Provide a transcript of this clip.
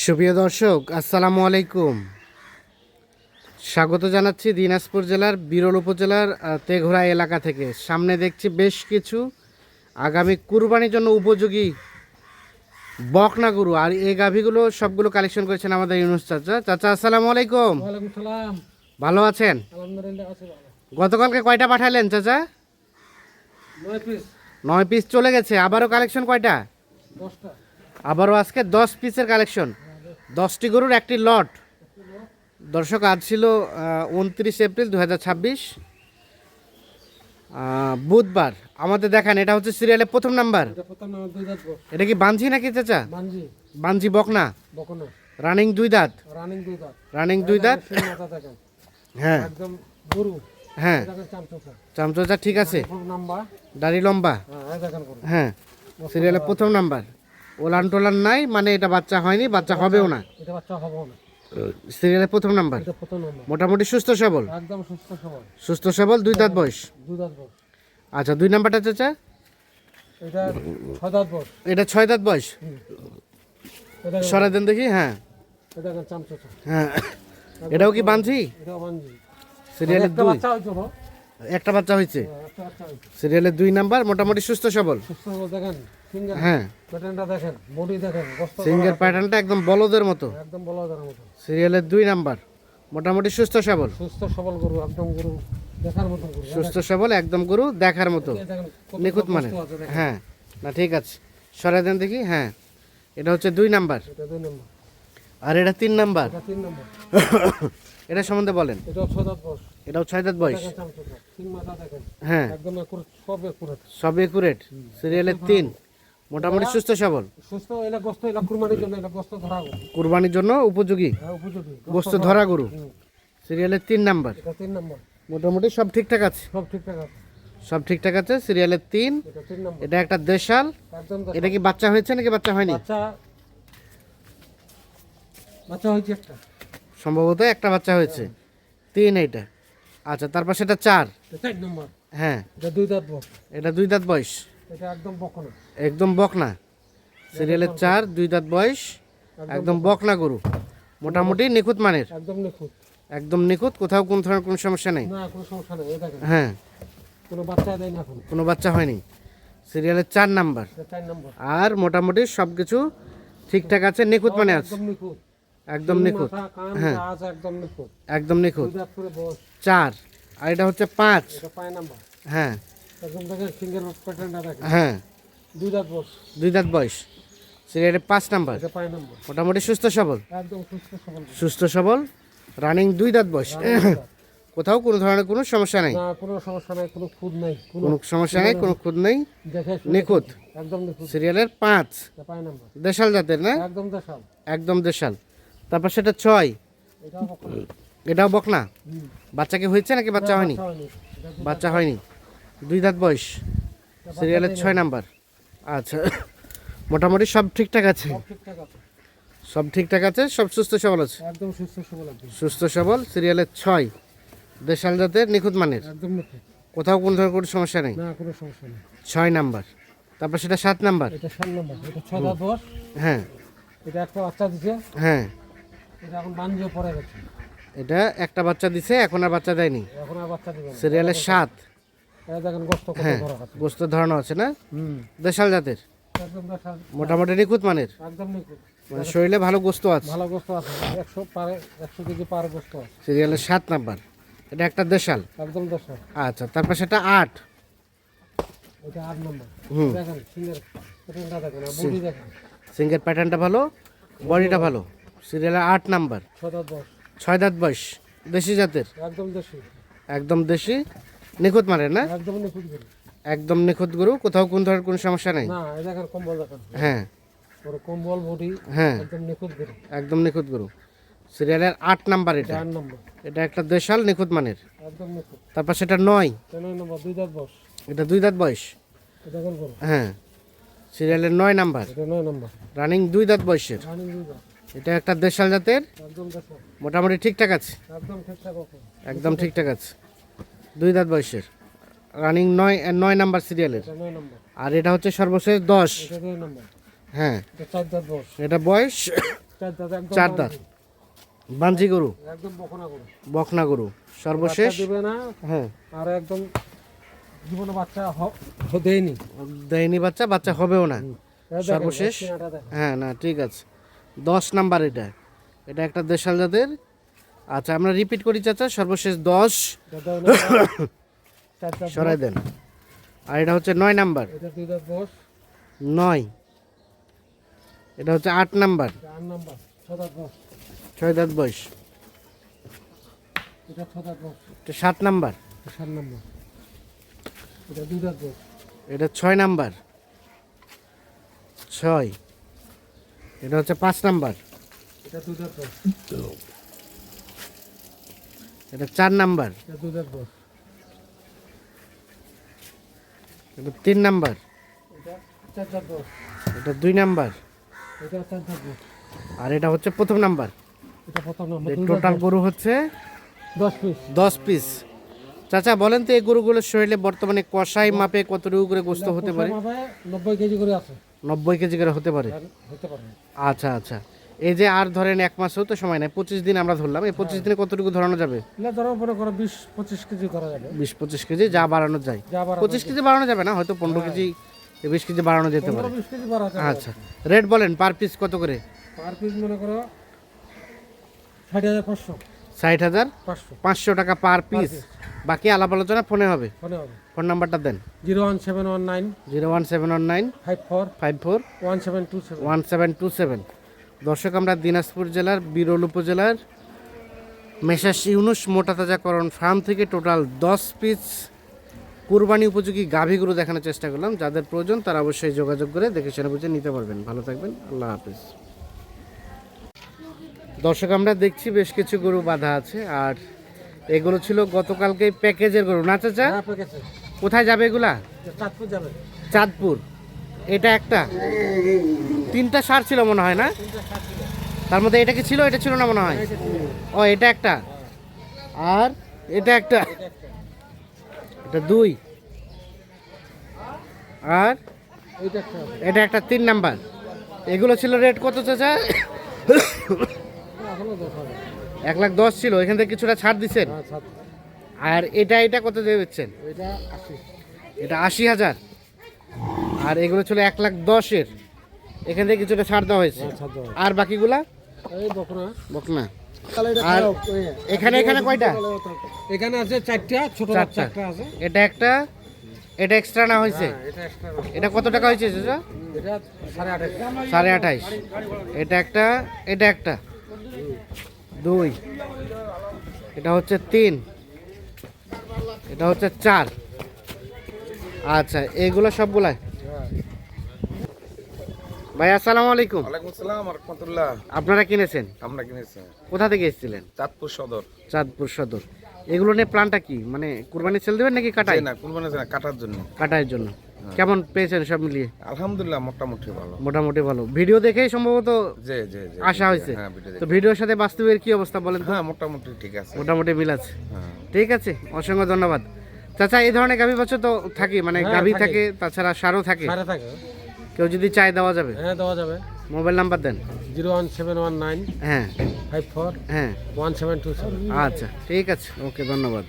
সুপ্রিয় দর্শক, আসসালামু আলাইকুম। স্বাগত জানাচ্ছি দিনাজপুর জেলার বিরল উপজেলার তেঘোড়া এলাকা থেকে। সামনে দেখছি বেশ কিছু আগামী কুরবানির জন্য উপযোগী বকনা গরু, আর এই গাভীগুলো সবগুলো কালেকশন করেছেন আমাদের ইউনুস চাচা। চাচা আসসালামু আলাইকুম। ওয়ালাইকুম সালাম। ভালো আছেন? আলহামদুলিল্লাহ আছি ভালো। গতকালকে কয়টা পাঠালেন চাচা? 9 পিস। 9 পিস চলে গেছে। আবারও কালেকশন কয়টা? 10টা। আবারও আজকে 10 পিসের কালেকশন, 10টি গরুর একটি লট। দর্শক, আজ ছিল 29 এপ্রিল 2026, বুধবার। আমাদের দেখান, এটা হচ্ছে সিরিয়ালের প্রথম নাম্বার। এটা প্রথম নাম্বার 2 দাঁত বক। এটা কি বানঝি নাকি চাচা? মানজি। বানঝি বকনা, বকনা। রানিং 2 দাঁত। রানিং 2 দাঁত। রানিং 2 দাঁত। মাথা দেখেন। হ্যাঁ একদম গরু। হ্যাঁ, দেখেন চামচোচা। চামচোচা ঠিক আছে, প্রথম নাম্বার। দাড়ি লম্বা। হ্যাঁ, এই দেখেন গরু। হ্যাঁ, সিরিয়ালের প্রথম নাম্বার। ওলান টোলান নাই, মানে এটা বাচ্চা হয়নি, বাচ্চা হবেও না। এটা বাচ্চা হবে না। সিরিয়ালের প্রথম নাম্বার। এটা প্রথম নাম্বার। মোটামুটি সুস্থ সবল। একদম সুস্থ সবল। সুস্থ সবল, 2 দাঁত বয়স। 2 দাঁত বক। আচ্ছা, 2 নাম্বারটা চাচা? এটা 6 দাঁত বক। এটা 6 দাঁত বয়স। এটা সরাই দেন দেখি। হ্যাঁ দেখেন চামচোচা। হ্যাঁ, এটাও কি বানঝি? এটা মানজি। সিরিয়ালের একটা 2, বাচ্চা হইতো না। একটা বাচ্চা হয়েছে। একটা বাচ্চা হইতো। সিরিয়ালের 2 নাম্বার, মোটামুটি সুস্থ সবল। সুস্থ সবল দেখেন। ফিঙ্গার। হ্যাঁ, প্যাটার্নটা দেখেন, বডি দেখেন, গোস্ত সিঙ্গেল প্যাটার্নটা একদম বলদের মতো। একদম বলাদার মতো। সিরিয়ালের 2 নাম্বার, মোটামুটি সুস্থ সবল। সুস্থ সবল গরু, একদম গরু দেখার মতো গরু। সুস্থ সবল, একদম গরু দেখার মতো, দেখেন কত নিখুঁত মানে। গোস্ত আছে দেখেন। হ্যাঁ, না ঠিক আছে, সরাই দেন দেখি। হ্যাঁ, এটা হচ্ছে 2 নাম্বার, এটা 2 নম্বর, আর এটা 3 নাম্বার। এটা 3 নম্বর, এটা সম্বন্ধে বলেন। এটা 6 দাঁত বয়স। এটাও 6 দাঁত বয়স। দেখেন চামচোচা, তিন মাথা দেখেন, হ্যাঁ, একদম একুরেট, সব একুরেট। সব একুরেট। সিরিয়ালের 3, মোটামুটি সুস্থ সবল। সুস্থ এলা গোস্ত, এলা কুরবানির জন্য এলা গোস্ত ধরা গরু। কুরবানির জন্য উপযোগী, হ্যাঁ, উপযোগী গোস্ত ধরা গরু। হুম, সিরিয়ালের 3 নাম্বার, এটা 3 নম্বর, মোটামুটি সব ঠিকঠাক আছে। সব ঠিকঠাক আছে। সব ঠিকঠাক আছে। সিরিয়ালের 3, এটা 3 নম্বর, এটা একটা দেশাল। একদম এটা কি বাচ্চা হয়েছে নাকি বাচ্চা হয়নি? বাচ্চা, বাচ্চা হয়েছে একটা, সম্ভবত একটা বাচ্চা হয়েছে। 3 এইটা। আচ্ছা, তারপর সেটা 4। এটা 4 নম্বর, হ্যাঁ, এটা 2 দাঁত বক, এটা 2 দাঁত বয়স, এটা একদম বকনা, একদম বকনা। সিরিয়ালের 4, 2 দাঁত বয়স, একদম বকনা গরু, মোটামুটি নিখুঁত মানের। একদম নিখুঁত, একদম নিখুঁত, কোথাও কোন ধরনের কোনো সমস্যা নেই। না কোনো সমস্যা নেই। এই দেখেন হ্যাঁ, কোনো বাচ্চা দেয় না এখন। কোনো বাচ্চা হয়নি। সিরিয়ালের 4 নাম্বার, এটা 4 নম্বর, আর মোটামুটি সব কিছু ঠিকঠাক আছে, নিখুঁত মানে আছে, একদম নিখুঁত, একদম নিখুঁত। মাথা কান হ্যাঁ, গাছ একদম নিখুঁত, একদম নিখুঁত। 2 দাঁত করে বয়স। 4, আর এটা হচ্ছে 5। এটা 5 নাম্বার, হ্যাঁ একদম দেখেন ফিঙ্গার প্যাটার্নটা দেখেন, হ্যাঁ, 2 দাঁত বয়স। 2 দাঁত বয়স। সিরিয়ালের 5 নাম্বার, এটা 5 নাম্বার, মোটামুটি সুস্থ সবল। একদম সুস্থ সবল, সুস্থ সবল, রানিং 2 দাঁত বয়স। কোথাও কোনো ধরনের কোনো সমস্যা নেই, না কোনো সমস্যা নাই, কোনো খুদ নাই, কোনো সমস্যা নেই, কোনো খুঁত নেই, দেখে নিখুঁত। একদম নিখুঁত। সিরিয়ালের 5, এটা 5 নাম্বার, দেশাল জাতের না? একদম দেশাল। একদম দেশাল। তারপর সেটা 6, এটাও বকনা। এটাও বকনা। হুম। বাচ্চা কি হয়েছে নাকি বাচ্চা হয়নি? বাচ্চা হয়নি। এটা বাচ্চা হয়নি, 2 দাঁত বয়স। সিরিয়ালের 6 নাম্বার। আচ্ছা, মোটামুটি সব ঠিকঠাক আছে, সব ঠিকঠাক আছে, সব ঠিকঠাক আছে, সব সুস্থ সবল আছে। একদম সুস্থ সবল একদম, সুস্থ সবল। সিরিয়ালের 6, দেশাল জাতের, নিখুঁত মানের, একদম নিখুঁত। কোথাও কোনো ধরনের কোনো সমস্যা নেই। না কোনো সমস্যা নেই। 6 নাম্বার। তারপর সেটা 7 নাম্বার। এটা 7 নাম্বার, এটা 6 দাঁত বয়স। হ্যাঁ এটা একটা বাচ্চা দিছে, হ্যাঁ, এটা এখন বাঞ্জিয়ে পড়ে গেছে, এটা একটা বাচ্চা দিছে, এখন আর বাচ্চা দেয়নি। এখন আর বাচ্চা দিবে না। সিরিয়ালের 7। এটা দেখেন গোস্ত কত হ্যাঁ, ধরা আছে। গোস্ত ধরানো আছে না? হুম, দেশাল জাতের, একদম দেশাল, মোটামুটি নিখুঁত মানের, একদম নিখুঁত, মানে শরীরে ভালো গোস্ত আছে। ভালো গোস্ত আছে, 100 পারে, 100 কেজি পার গোস্ত আছে, সিরিয়ালের 7 নাম্বার, এটা একটা দেশাল। একদম দেশাল। আচ্ছা, তারপর সেটা 8। এটা 8 নাম্বার, হুম। দেখেন সিঙ্গের প্যাটার্নটা দেখেন, আর বডি দেখেন, সিঙ্গের প্যাটার্নটা ভালো, বডিটা ভালো। সিরিয়ালের 8 নাম্বার, 6 দাঁত বয়স, 6 দাঁত বয়স, দেশি জাতের, একদম দেশি, একদম দেশি, নিখুঁত মানের না? একদম নিখুঁত গরু। একদম নিখুঁত গরু, কোথাও কোন ধরনের কোনো সমস্যা নেই। না এই দেখেন কম্বল দেখেন, হ্যাঁ ওর কম্বল বডি হ্যাঁ, একদম নিখুঁত গরু, একদম নিখুঁত গরু। সিরিয়ালের 8 নাম্বার, এটা 4 নম্বর, এটা একটা দেশাল, নিখুঁত মানের। একদম নিখুঁত। তারপর সেটা 9, 9 নম্বর, 2 দাঁত বয়স, এটা 2 দাঁত বয়স। এটা কোন গরু? হ্যাঁ, সিরিয়ালের 9 নাম্বার, এটা 9 নম্বর, রানিং 2 দাঁত বয়সের। রানিং 2 দাঁত, এটা একটা দেশাল জাতের, একদম দেশাল, মোটামুটি ঠিকঠাক আছে, একদম ঠিকঠাক আছে, একদম ঠিকঠাক আছে, 2 দাঁত বয়সের, রানিং 9 নাম্বার সিরিয়ালের। এটা 9 নম্বর, আর এটা হচ্ছে সর্বশেষ 10। এটা 2 নম্বর, হ্যাঁ, এটা 4 দাঁত বয়স, এটা বয়স চার দাঁত একদম চার দাঁত বাঞ্জি গরু, একদম বকনা গরু। বকনা গরু সর্বশেষ। বাচ্চা দিবে না হ্যাঁ, আর একদম জীবনে বাচ্চা দেয়নি। দেয়নি বাচ্চা, বাচ্চা হবেও না। এই দেখেন, সর্বশেষ। সিনাটা দেখেন। হ্যাঁ, না ঠিক আছে। 10 নাম্বার এটা, এটা একটা দেশাল জাতের। আচ্ছা আমরা রিপিট করি চাচা, সর্বশেষ 10 এটা দাও না, চার দাঁত সরাই দেন। আর এটা হচ্ছে 9 নাম্বার, এটা 2 দাঁত বয়স, 9। এটা হচ্ছে 8 নাম্বার, এটা 8 নাম্বার, 6 দাঁত বয়স, 6 দাঁত বয়স। এটা 6 দাঁত বয়স, এটা 7 নাম্বার, এটা 7 নাম্বার, এটা 2 দাঁত বয়স, এটা 6 নাম্বার, 6। এটা হচ্ছে 5 নাম্বার, এটা 2 দাঁত বয়স, এটা 4 নাম্বার, এটা 2 দাঁত বয়স, এটা 3 নাম্বার, এটা 4 দাঁত বয়স, এটা 2 নাম্বার, এটা 4 দাঁত বয়স, আর এটা হচ্ছে প্রথম নাম্বার। এটা প্রথম নাম্বার। টোটাল গরু হচ্ছে 10 পিস। 10 পিস। চাচা বলেন তো এই গরুগুলোর শরীরে বর্তমানে কষাই মাপে কতটুকু করে গোস্ত হতে পারে? 90 কেজি করে আছে, 90 কেজি করে হতে পারে। আর হতে পারে। আচ্ছা আচ্ছা। এই যে আর ধরেন 1 মাসও তো সময় নাই, 25 দিন আমরা ধরলাম, এই 25 দিনে কতটুকু ধরানো যাবে? এগুলো ধরো মনে করো 20-25 কেজি করা যাবে। 20-25 কেজি যা বাড়ানো যায়। যা বাড়ানো 25 কেজি বাড়ানো যাবে না, হয়তো 15 কেজি 20 কেজি বাড়ানো যেতে পারে। 15-20 কেজি বাড়া যাবে। আচ্ছা, রেট বলেন পার পিস কত করে? পার পিস মনে করো 60,500, 60,000 500 500 টাকা পার পিস। বাকি আলাপ আলোচনা ফোনে হবে। ফোনে হবে। ফোন নাম্বারটা দেন। 01719 01719 54 54 1727। 1727। দর্শক আমরা দিনাজপুর জেলার বিরল উপজেলার মেসার্স ইউনুস মোটাতাজাকরণ ফার্ম থেকে টোটাল 10 পিস কুরবানি উপযোগী গাভী গরু দেখানোর চেষ্টা করলাম। যাদের প্রয়োজন তারা অবশ্যই যোগাযোগ করে দেখে শুনে বুঝে নিতে পারবেন। ভালো থাকবেন, আল্লাহ হাফিজ। দর্শক আমরা দেখছি বেশ কিছু গরু বাঁধা আছে, আর এগুলো ছিল গতকালকে প্যাকেজের গরু না চাচা? হ্যাঁ, প্যাকেজে। কোথায় যাবে এগুলা? চাঁদপুর যাবে। চাঁদপুর। এটা একটা 3টা সার ছিল মনে হয় না? তার মধ্যে এটা কি ছিল? এটা ছিল না মনে হয়। ও এটা একটা, আর এটা একটা, এটা 2, আর এইটা একটা হবে। এটা একটা 3 নাম্বার। এগুলো ছিল রেট কত চাচা? এখনো 10 হবে। 1,10,000 ছিল, এখান থেকে কিছুটা ছাড় দিচ্ছেন। হ্যাঁ, ছাদ। আর এটা কত দিয়ে বেচছেন? এটা 80। এটা 80,000। আর এগুলো ছিল 1,10,000-এর, এখান থেকে কিছুটা ছাড় দেওয়া হয়েছে। হ্যাঁ, ছাদ দেওয়া। আর বাকিগুলা এই বকনা। বকনা। তাহলে এটা আর খাও, এখানে কয়টা? এখানে আছে 4টা, ছোট বাচ্চা একটা আছে। এটা একটা, এটা এক্সট্রা না হয়েছে। হ্যাঁ, এটা এক্সট্রা। এটা কত টাকা হয়েছে চাচা? এটা 28.5। 28.5। এটা একটা, এটা একটা 2, এটা হচ্ছে 3, এটা হচ্ছে 4। আচ্ছা এগুলো সবগুলাই। হ্যাঁ। ভাই আসসালামু আলাইকুম। ওয়ালাইকুম আসসালাম রহমতুল্লাহ। আপনারা কিনেছেন? আমরা কিনেছি কোথা থেকে এসেছিলেন? চাঁদপুর সদর। চাঁদপুর সদর। এগুলো নিয়ে প্ল্যানটা কি, মানে কুরবানি সেল দেবেন নাকি কাটাই? না কুরবানি না, কাটার জন্য। কাটাইয়ের জন্য। কেমন পেয়েছেন সব মিলিয়ে? আলহামদুলিল্লাহ মোটামুটি ভালো। মোটামুটি ভালো। ভিডিও দেখেই সম্ভবত জি জি জি আশা হয়েছে। হ্যাঁ ভিডিও তো ভিডিওর সাথে বাস্তবের কি অবস্থা বলেন তো? হ্যাঁ মোটামুটি ঠিক আছে। মোটামুটি মিল আছে। হ্যাঁ ঠিক আছে, অসংখ্য ধন্যবাদ চাচা। এই ধরনের গাভী বাচ্চা তো থাকে, মানে হ্যাঁ, গাভী থাকে। থাকে, তাছাড়া সারও থাকে। সারা থাকে। কেউ যদি চায় দেওয়া যাবে? হ্যাঁ, দেওয়া যাবে। মোবাইল নাম্বার দেন। 01719 হ্যাঁ 54 হ্যাঁ 1727। আচ্ছা ঠিক আছে, ওকে ধন্যবাদ।